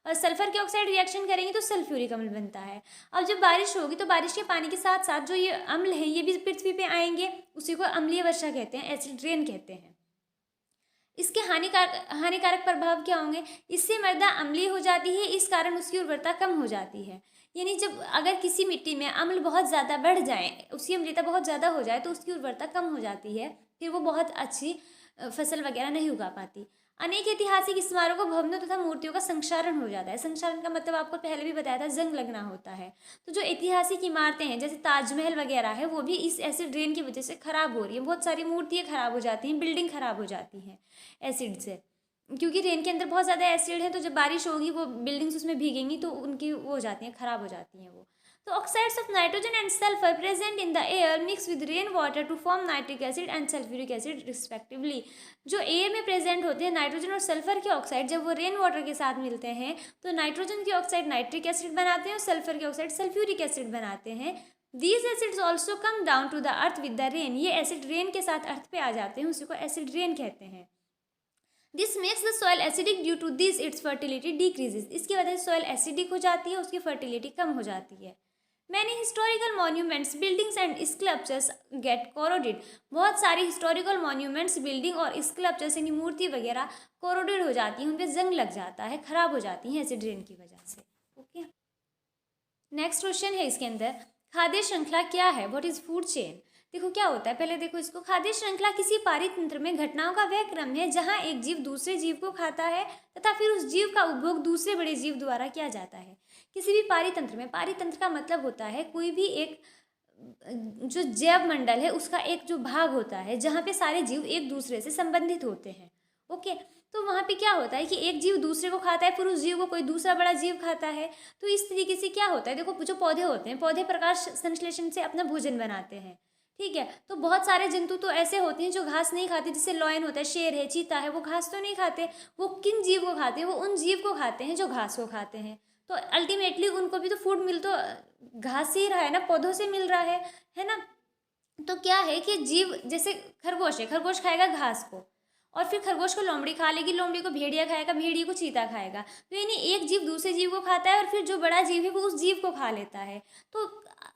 और सल्फर के ऑक्साइड रिएक्शन करेंगे तो सल्फ्यूरिक अम्ल बनता है। अब जब बारिश होगी तो बारिश के पानी के साथ साथ जो ये अम्ल है ये भी पृथ्वी पे आएंगे, उसी को अम्लीय वर्षा कहते हैं, एसिड रेन कहते हैं। इसके हानिकारक प्रभाव क्या होंगे, इससे मृदा अम्लीय हो जाती है, इस कारण उसकी उर्वरता कम हो जाती है। यानी जब अगर किसी मिट्टी में अम्ल बहुत ज़्यादा बढ़ जाए, उसकी अम्लता बहुत ज़्यादा हो जाए तो उसकी उर्वरता कम हो जाती है, फिर वो बहुत अच्छी फसल वगैरह नहीं उगा पाती। अनेक ऐतिहासिक स्मारकों, भवनों तथा मूर्तियों का संक्षारण हो जाता है। संक्षारण का मतलब आपको पहले भी बताया था, जंग लगना होता है। तो जो ऐतिहासिक इमारतें हैं जैसे ताजमहल वगैरह है वो भी इस एसिड रेन की वजह से खराब हो रही है। बहुत सारी मूर्तियाँ खराब हो जाती हैं, बिल्डिंग खराब हो जाती हैं एसिड से, क्योंकि रेन के अंदर बहुत ज़्यादा एसिड है। तो जब बारिश होगी वो बिल्डिंग्स उसमें भीगेंगी तो उनकी वो हो जाती हैं, खराब हो जाती हैं वो। तो oxides of nitrogen and sulphur present in the air mix with rain water to form nitric acid and sulphuric acid respectively. जो एयर में प्रेजेंट होते हैं नाइट्रोजन और सल्फर के ऑक्साइड, जब वो रेन वाटर के साथ मिलते हैं तो नाइट्रोजन के ऑक्साइड नाइट्रिक एसिड बनाते हैं और सल्फर के ऑक्साइड सल्फ्यूरिक एसिड बनाते हैं। These acids also come down to the earth with the rain. ये एसिड रेन के साथ अर्थ पे आ जाते हैं, उसी को एसिड रेन कहते हैं। This makes the soil acidic, due to this its fertility decreases. इसकी वजह से सॉइल एसिडिक हो जाती है, उसकी फर्टिलिटी कम हो जाती है। Many historical monuments, buildings and sculptures get corroded. बहुत सारी हिस्टोरिकल मॉन्यूमेंट्स, बिल्डिंग और स्कल्पचर्स यानी मूर्ति वगैरह कोरोडेड हो जाती हैं, उन पर जंग लग जाता है, खराब हो जाती हैं एसिड रेन की वजह से। ओके, नेक्स्ट क्वेश्चन है इसके अंदर, खाद्य श्रृंखला क्या है, व्हाट इज फूड चेन। देखो क्या होता है, पहले देखो इसको। खाद्य श्रृंखला किसी पारितंत्र में घटनाओं का वह क्रम है जहां एक जीव दूसरे जीव को खाता है तथा फिर उस जीव का उपभोग दूसरे बड़े जीव द्वारा किया जाता है। किसी भी पारितंत्र में, पारितंत्र का मतलब होता है कोई भी एक जो जैव मंडल है उसका एक जो भाग होता है जहाँ पे सारे जीव एक दूसरे से संबंधित होते हैं। ओके, तो वहाँ पे क्या होता है कि एक जीव दूसरे को खाता है, फिर उस जीव को कोई दूसरा बड़ा जीव खाता है। तो इस तरीके से क्या होता है, देखो जो पौधे होते हैं, पौधे प्रकाश संश्लेषण से अपना भोजन बनाते हैं। ठीक है। तो बहुत सारे जंतु तो ऐसे होते हैं जो घास नहीं खाते, जैसे लॉयन होता है, शेर है, चीता है, वो घास तो नहीं खाते। वो किन जीव को खाते हैं? वो उन जीव को खाते हैं जो घास को खाते हैं। तो अल्टीमेटली उनको भी तो फूड मिल तो घास से ही रहा है ना, पौधों से मिल रहा है ना। तो क्या है कि जीव, जैसे खरगोश है, खरगोश खाएगा घास को, और फिर खरगोश को लोमड़ी खा लेगी, लोमड़ी को भेड़िया खाएगा, भेड़िए को चीता खाएगा। तो यानी एक जीव दूसरे जीव को खाता है, और फिर जो बड़ा जीव है वो उस जीव को खा लेता है। तो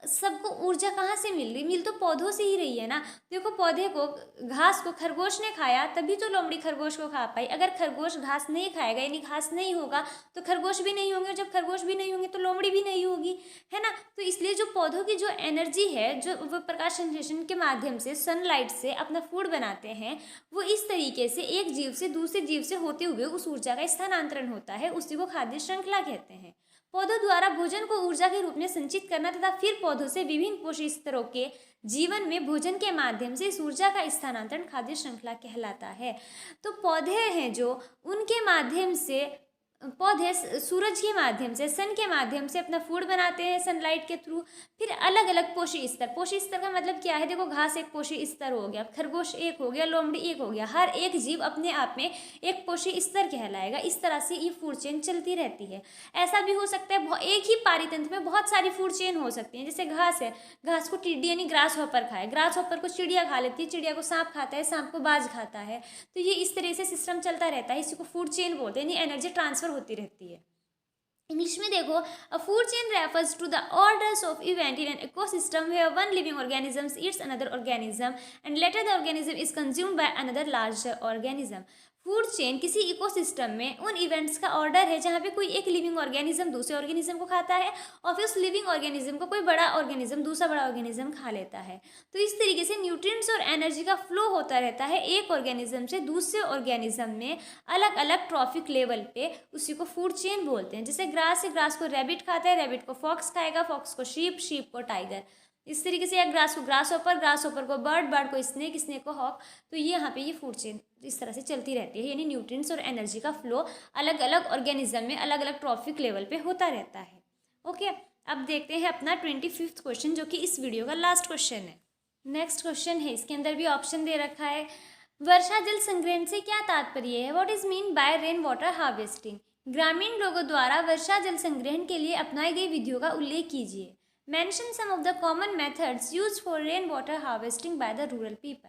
सबको ऊर्जा कहाँ से मिल रही? मिल तो पौधों से ही रही है ना। देखो, पौधे को, घास को खरगोश ने खाया, तभी तो लोमड़ी खरगोश को खा पाई। अगर खरगोश घास नहीं खाएगा, यानी घास नहीं होगा, तो खरगोश भी नहीं होंगे, और जब खरगोश भी नहीं होंगे तो लोमड़ी भी नहीं होगी, है ना। तो इसलिए जो पौधों की जो एनर्जी है, जो वो प्रकाश संश्लेषण के माध्यम से, सनलाइट से अपना फूड बनाते हैं, वो इस तरीके से एक जीव से दूसरे जीव से होते हुए उस ऊर्जा का स्थानांतरण होता है। उसी को खाद्य श्रृंखला कहते हैं। पौधों द्वारा भोजन को ऊर्जा के रूप में संचित करना तथा फिर पौधों से विभिन्न पोषक स्तरों के जीवन में भोजन के माध्यम से इस ऊर्जा का स्थानांतरण खाद्य श्रृंखला कहलाता है। तो पौधे हैं जो, उनके माध्यम से, पौधे सूरज के माध्यम से, सन के माध्यम से अपना फूड बनाते हैं सनलाइट के थ्रू। फिर अलग अलग पोषक स्तर, पोषक स्तर का मतलब क्या है? देखो, घास एक पोषक स्तर हो गया, खरगोश एक हो गया, लोमड़ी एक हो गया। हर एक जीव अपने आप में एक पोषक स्तर कहलाएगा। इस तरह से ये फूड चेन चलती रहती है। ऐसा भी हो सकता है एक ही पारितंत्र में बहुत सारी फूड चेन हो सकती हैं। जैसे घास है, घास को टिड्डी यानी ग्रास हॉपर खाए, ग्रास हॉपर को चिड़िया खा लेती है, चिड़िया को सांप खाता है, सांप को बाज खाता है। तो ये इस तरह से सिस्टम चलता रहता है। इसी को फूड चेन बोलते हैं, यानी एनर्जी ट्रांसफर होती रहती है। इंग्लिश में देखो, a food chain refers to the orders of event in an ecosystem where one living organism eats another organism and later the organism is consumed by another larger organism. Food chain किसी इकोसिस्टम में उन इवेंट्स का ऑर्डर है जहाँ पे कोई एक लिविंग ऑर्गेनिज्म दूसरे ऑर्गेनिज्म को खाता है, और फिर उस लिविंग ऑर्गेनिज्म को कोई बड़ा ऑर्गेनिज्म दूसरा बड़ा ऑर्गेनिज्म खा लेता है। तो इस तरीके से न्यूट्रिएंट्स और एनर्जी का फ्लो होता रहता है एक ऑर्गेनिज्म से दूसरे ऑर्गेनिज्म में, अलग अलग ट्रॉफिक लेवल पे। उसी को फूड चेन बोलते हैं। जैसे ग्रास है, ग्रास को रैबिट खाता है, रैबिट को फॉक्स खाएगा, फॉक्स को शीप, शीप को टाइगर। इस तरीके से, या ग्रास को ग्रास होपर, ग्रास होपर को बर्ड, बर्ड को स्नेक, स्नेक को हॉक। तो ये यहाँ पे ये फूड चेन इस तरह से चलती रहती है। यानी न्यूट्रिएंट्स और एनर्जी का फ्लो अलग अलग ऑर्गेनिज्म में अलग अलग ट्रॉफिक लेवल पे होता रहता है। ओके, अब देखते हैं अपना 25वां क्वेश्चन, जो कि इस वीडियो का लास्ट क्वेश्चन है। नेक्स्ट क्वेश्चन है, इसके अंदर भी ऑप्शन दे रखा है। वर्षा जल संग्रहण से क्या तात्पर्य है? What is mean by rain water harvesting? ग्रामीण लोगों द्वारा वर्षा जल संग्रहण के लिए अपनाई गई विधियों का उल्लेख कीजिए। Mention some of the common methods used for rain water harvesting by the rural people.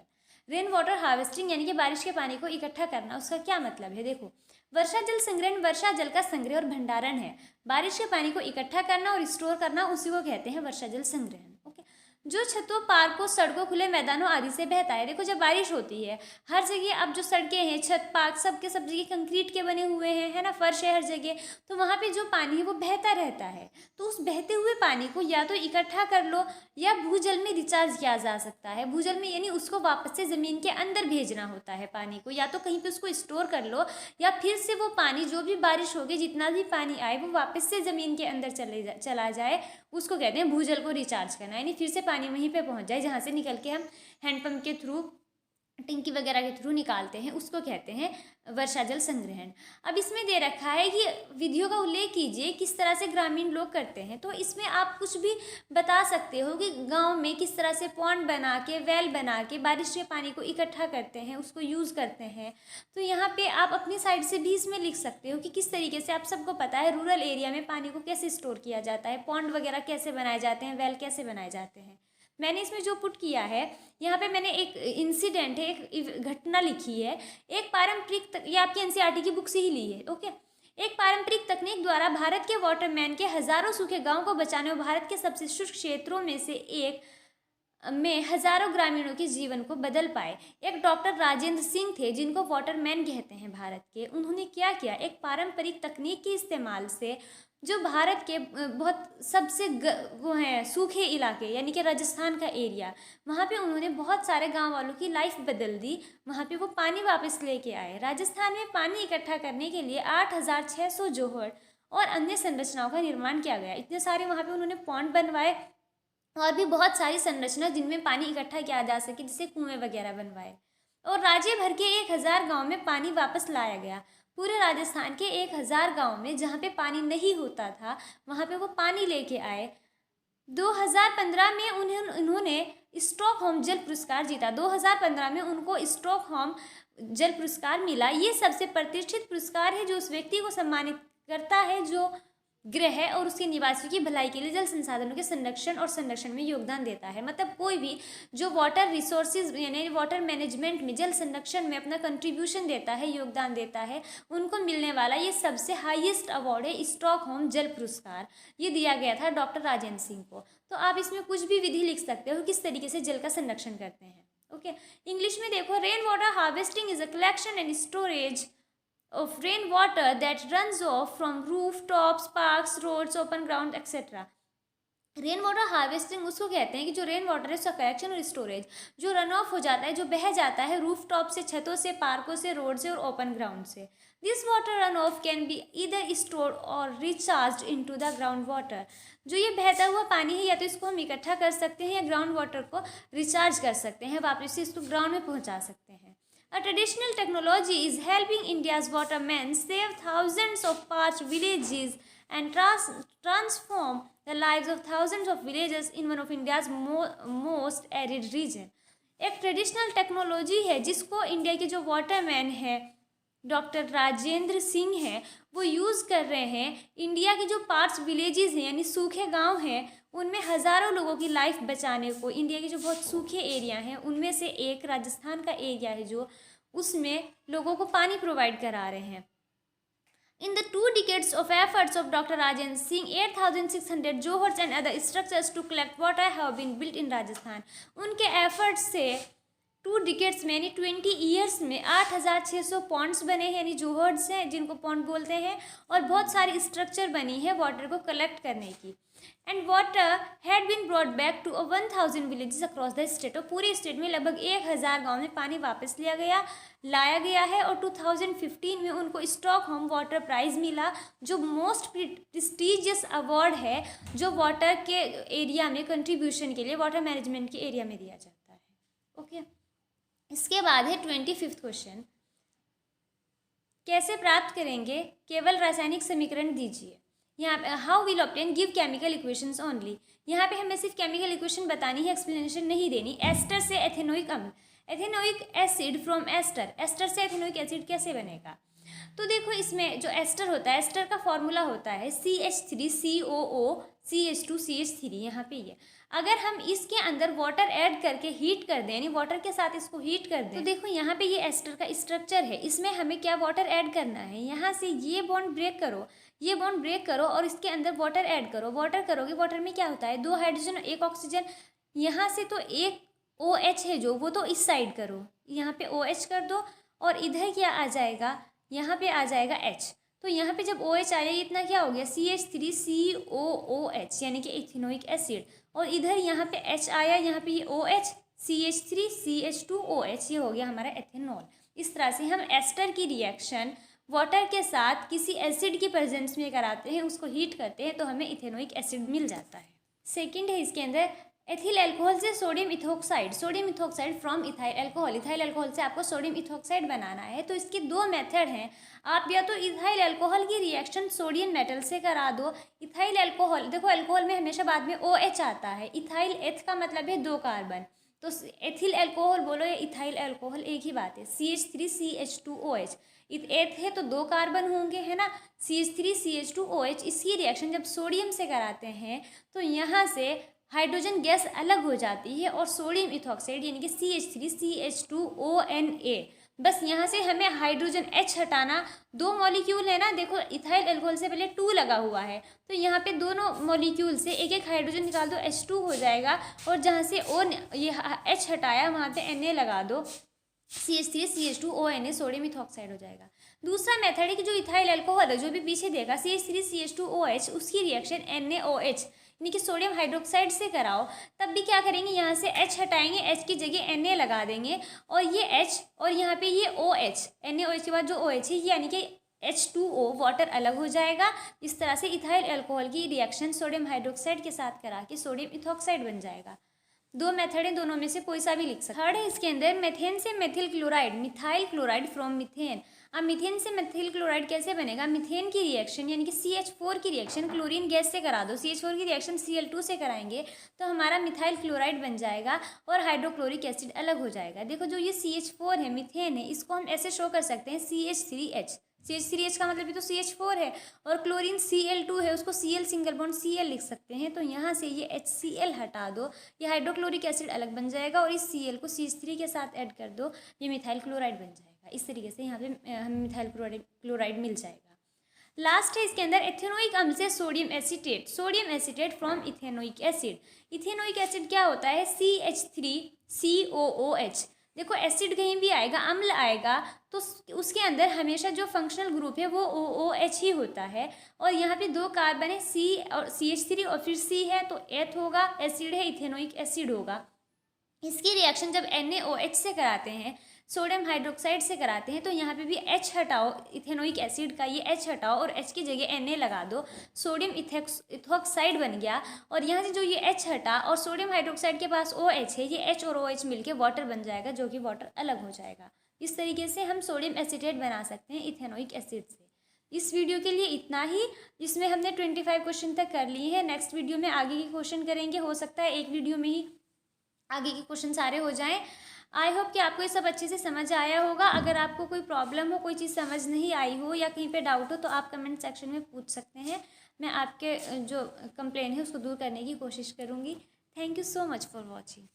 Rain water harvesting यानी कि बारिश के पानी को इकट्ठा करना, उसका क्या मतलब है? देखो, वर्षा जल संग्रहण वर्षा जल का संग्रह और भंडारण है। बारिश के पानी को इकट्ठा करना और स्टोर करना, उसी को कहते हैं वर्षा जल संग्रहण। ओके, जो छतों, पार्कों, सड़कों, खुले मैदानों आदि से बहता है। देखो, जब बारिश होती है, हर जगह अब जो सड़कें हैं, छत, पार्क, सब के सब जगह कंक्रीट के बने हुए हैं, है ना, फर्श है हर जगह। तो वहाँ पे जो पानी है वो बहता रहता है। तो उस बहते हुए पानी को या तो इकट्ठा कर लो, या भूजल में रिचार्ज किया जा सकता है। भूजल में यानी उसको वापस से ज़मीन के अंदर भेजना होता है पानी को, या तो कहीं पे उसको स्टोर कर लो, या फिर से वो पानी, जो भी बारिश होगी, जितना भी पानी आए, वो वापस से ज़मीन के अंदर चला जाए। उसको कहते हैं भूजल को रिचार्ज करना, यानी फिर से पानी वहीं पे पहुंच जाए जहाँ से निकल के हम हैंडपम्प के थ्रू, टंकी वगैरह के थ्रू निकालते हैं, उसको कहते हैं वर्षा जल संग्रहण। अब इसमें दे रखा है कि विधियों का उल्लेख कीजिए, किस तरह से ग्रामीण लोग करते हैं। तो इसमें आप कुछ भी बता सकते हो कि गांव में किस तरह से पॉन्ड बना के, वेल बना के बारिश के पानी को इकट्ठा करते हैं, उसको यूज़ करते हैं। तो यहाँ पे आप अपनी साइड से भी इसमें लिख सकते हो कि किस तरीके से, आप सबको पता है रूरल एरिया में पानी को कैसे स्टोर किया जाता है, पॉन्ड वगैरह कैसे बनाए जाते हैं, वेल कैसे बनाए जाते हैं। मैंने इसमें जो पुट किया है, यहाँ पे मैंने एक इंसिडेंट है, एक घटना लिखी है। एक पारंपरिक, ये आपकी एनसीईआरटी की बुक से ही ली है। ओके, एक पारंपरिक तकनीक द्वारा भारत के वाटरमैन के हजारों सूखे गांव को बचाने और भारत के सबसे शुष्क क्षेत्रों में से एक में हजारों ग्रामीणों के जीवन को बदल पाए। एक डॉक्टर राजेंद्र सिंह थे, जिनको वाटरमैन कहते हैं भारत के। उन्होंने क्या किया, एक पारंपरिक तकनीक के इस्तेमाल से जो भारत के बहुत सबसे वो हैं सूखे इलाके, यानी कि राजस्थान का एरिया, वहाँ पे उन्होंने बहुत सारे गांव वालों की लाइफ बदल दी। वहाँ पे वो पानी वापस लेके आए। राजस्थान में पानी इकट्ठा करने के लिए 8600 जोहड़ और अन्य संरचनाओं का निर्माण किया गया। इतने सारे वहाँ पे उन्होंने पॉन्ड बनवाए, और भी बहुत सारी संरचना जिनमें पानी इकट्ठा किया जा सके, जैसे कुएं वगैरह बनवाए। और राज्य भर के 1000 गाँव में पानी वापस लाया गया। पूरे राजस्थान के 1000 गाँव में जहाँ पे पानी नहीं होता था, वहाँ पे वो पानी लेके आए। 2015 में उन्होंने स्टॉकहोम जल पुरस्कार जीता। 2015 में उनको स्टॉकहोम जल पुरस्कार मिला। ये सबसे प्रतिष्ठित पुरस्कार है जो उस व्यक्ति को सम्मानित करता है जो ग्रह और उसके निवासियों की भलाई के लिए जल संसाधनों के संरक्षण में योगदान देता है। मतलब कोई भी जो वाटर रिसोर्सेज यानी वाटर मैनेजमेंट में, जल संरक्षण में अपना कंट्रीब्यूशन देता है, योगदान देता है, उनको मिलने वाला ये सबसे हाईएस्ट अवार्ड है स्टॉकहोम जल पुरस्कार। ये दिया गया था डॉक्टर राजेंद्र सिंह को। तो आप इसमें कुछ भी विधि लिख सकते हो किस तरीके से जल का संरक्षण करते हैं। ओके, इंग्लिश में देखो, rain water harvesting is a collection and storage of rainwater that runs off from rooftops, parks, roads, open ground, etc. Rain water harvesting उसको कहते हैं कि जो रेन वाटर है उसका कलेक्शन और स्टोरेज जो रन ऑफ हो जाता है, जो बह जाता है रूफ टॉप से, छतों से, पार्कों से, रोड से और ओपन ग्राउंड से। This water run off can be either store or recharge into the ground water. जो ये बहता हुआ पानी है या तो इसको हम इकट्ठा कर सकते हैं या ग्राउंड वाटर को रिचार्ज कर सकते हैं, वापस से इसको ग्राउंड में पहुँचा सकते हैं। A traditional technology is helping India's watermen save thousands of parched villages and transform the lives of thousands of villagers in one of India's most arid region. एक ट्रेडिशनल टेक्नोलॉजी है जिसको इंडिया के जो वाटरमैन है डॉक्टर राजेंद्र सिंह हैं वो यूज़ कर रहे हैं। इंडिया के जो पार्ट्स विलेजेस हैं यानी सूखे गांव हैं उनमें हज़ारों लोगों की लाइफ बचाने को, इंडिया के जो बहुत सूखे एरिया हैं उनमें से एक राजस्थान का एरिया है जो उसमें लोगों को पानी प्रोवाइड करा रहे हैं। In the 2 decades of efforts of Dr. Rajendra Singh, 8,600 johors and other structures to collect water have been built in Rajasthan. उनके एफर्ट्स से 2 डिकेट्स में यानी 20 ईयर्स में 8,600 पॉन्ड्स बने हैं यानी जोहर्स हैं जिनको पॉन्ड बोलते हैं, और बहुत सारी स्ट्रक्चर बनी है वाटर को कलेक्ट करने की। And water had been brought back to 1,000 villages across the state. और पूरे स्टेट में लगभग 1,000 गाँव में पानी वापस लाया गया है। और 2015 में उनको स्टॉकहोम वाटर प्राइज़ मिला जो मोस्ट प्रेस्टीजियस अवार्ड है जो वाटर के एरिया में कंट्रीब्यूशन के लिए वाटर मैनेजमेंट के एरिया में दिया जाता है। ओके, इसके बाद है 25वां क्वेश्चन, कैसे प्राप्त करेंगे? केवल रासायनिक समीकरण दीजिए। यहाँ पे how will obtain give chemical equations only. यहाँ पे हमें सिर्फ केमिकल इक्वेशन बतानी है, एक्सप्लेनेशन नहीं देनी। एस्टर से एथेनोइक अम्ल, ethanoic acid from ester, ester से एथेनोइक एसिड कैसे बनेगा? तो देखो इसमें जो एस्टर होता है, एस्टर का फॉर्मूला होता है CH3COO CH2CH3। यहाँ पे ये अगर हम इसके अंदर वाटर ऐड करके हीट कर दें यानी वाटर के साथ इसको हीट कर दें तो देखो यहाँ पे ये एस्टर का स्ट्रक्चर है, इसमें हमें क्या वाटर ऐड करना है। यहाँ से ये बॉन्ड ब्रेक करो, ये बॉन्ड ब्रेक करो और इसके अंदर वाटर ऐड करो। वाटर करोगे, वाटर में क्या होता है 2 हाइड्रोजन 1 ऑक्सीजन। यहाँ से तो एक OH है जो वो तो इस साइड करो, यहाँ पे OH कर दो और इधर क्या आ जाएगा, यहाँ पे आ जाएगा H। तो यहाँ पे जब OH आया इतना क्या हो गया CH3COOH यानी कि इथेनोइक एसिड, और इधर यहाँ पे H आया, यहाँ पे ये OH CH3CH2OH ये हो गया हमारा एथेनॉल। इस तरह से हम एस्टर की रिएक्शन वाटर के साथ किसी एसिड की प्रेजेंस में कराते हैं, उसको हीट करते हैं तो हमें इथेनोइक एसिड मिल जाता है। सेकेंड है इसके अंदर एथिल अल्कोहल से sodium ethoxide, sodium ethoxide from ethyl alcohol, ethyl alcohol से आपको सोडियम इथोक्साइड बनाना है। तो इसके 2 मेथड हैं, आप या तो इथाइल अल्कोहल की रिएक्शन सोडियम मेटल से करा दो। इथाइल अल्कोहल देखो अल्कोहल में हमेशा बाद में OH आता है, इथाइल एथ का मतलब है 2 कार्बन, तो एथिल अल्कोहल बोलो या इथाइल अल्कोहल एक ही बात है। CH3CH2OH एथ है तो 2 कार्बन होंगे है ना, CH3CH2OH। इसकी रिएक्शन जब सोडियम से कराते हैं तो यहाँ से हाइड्रोजन गैस अलग हो जाती है और सोडियम इथोक्साइड यानी कि CH3CH2ONA, बस यहाँ से हमें हाइड्रोजन H हटाना। 2 मॉलिक्यूल है ना, देखो इथाइल अल्कोहल से पहले 2 लगा हुआ है तो यहाँ पे दोनों मॉलिक्यूल से एक एक हाइड्रोजन निकाल दो, H2 हो जाएगा, और जहाँ से ये H हटाया वहाँ पे Na लगा दो, CH3CH2ONA सोडियम इथोक्साइड हो जाएगा। दूसरा मेथड है कि जो इथाइल अल्कोहल है जो भी पीछे देगा CH3CH2OH उसकी रिएक्शन NaOH यानी कि सोडियम हाइड्रोक्साइड से कराओ, तब भी क्या करेंगे यहाँ से H हटाएंगे, H की जगह Na लगा देंगे और ये H और यहाँ पे ये OH, NaOH के बाद जो OH है यानी कि H2O वाटर अलग हो जाएगा। इस तरह से इथाइल अल्कोहल की रिएक्शन सोडियम हाइड्रोक्साइड के साथ करा के सोडियम इथोक्साइड बन जाएगा। दो मेथड है, दोनों में से कोई सा भी लिख सकते हैं। थर्ड है इसके अंदर मेथेन से methyl chloride, methyl chloride from methane. अब मीथेन से मेथिल क्लोराइड कैसे बनेगा? मीथेन की रिएक्शन यानी कि CH4 की रिएक्शन क्लोरीन गैस से करा दो, CH4 की रिएक्शन Cl2 से कराएंगे तो हमारा मिथाइल क्लोराइड बन जाएगा और हाइड्रोक्लोरिक एसिड अलग हो जाएगा। देखो जो ये CH4 है, मीथेन है, इसको हम ऐसे शो कर सकते हैं CH3H। CH3H का मतलब भी तो CH4 है, और क्लोरीन Cl2 है, उसको Cl सिंगल बॉन्ड Cl लिख सकते हैं। तो यहाँ से ये HCl हटा दो, ये हाइड्रोक्लोरिक एसिड अलग बन जाएगा और इस Cl को CH3 के साथ ऐड कर दो, ये मिथाइल क्लोराइड बन जाएगा। इस तरीके से यहाँ पे हमें मिथाइल क्लोराइड मिल जाएगा। लास्ट है इसके अंदर एथेनोइक अम्ल से sodium acetate, sodium acetate from ethanoic acid. Ethanoic acid क्या होता है? CH3COOH। देखो एसिड कहीं भी आएगा, अम्ल आएगा तो उसके अंदर हमेशा जो फंक्शनल ग्रुप है वो OOH ही होता है, और यहाँ पे दो कार्बन है C और CH3 और फिर C है तो एथ होगा, एसिड है इथेनोइक एसिड होगा। इसकी रिएक्शन जब NaOH से कराते हैं, सोडियम हाइड्रोक्साइड से कराते हैं, तो यहाँ पे भी H हटाओ, इथेनोइक एसिड का ये H हटाओ और H की जगह Na लगा दो, सोडियम इथोक्साइड बन गया। और यहाँ से जो ये H हटा और सोडियम हाइड्रोक्साइड के पास OH है, ये H और OH मिलके वाटर बन जाएगा, जो कि वाटर अलग हो जाएगा। इस तरीके से हम सोडियम एसीटेट बना सकते हैं इथेनोइक एसिड से। इस वीडियो के लिए इतना ही, जिसमें हमने 25 क्वेश्चन तक कर लिए हैं। नेक्स्ट वीडियो में आगे के क्वेश्चन करेंगे, हो सकता है एक वीडियो में ही आगे के क्वेश्चन सारे हो जाएं। आई होप कि आपको ये सब अच्छे से समझ आया होगा। अगर आपको कोई प्रॉब्लम हो, कोई चीज़ समझ नहीं आई हो या कहीं पे डाउट हो तो आप कमेंट सेक्शन में पूछ सकते हैं। मैं आपके जो कंप्लेन है उसको दूर करने की कोशिश करूँगी। Thank you so much for watching.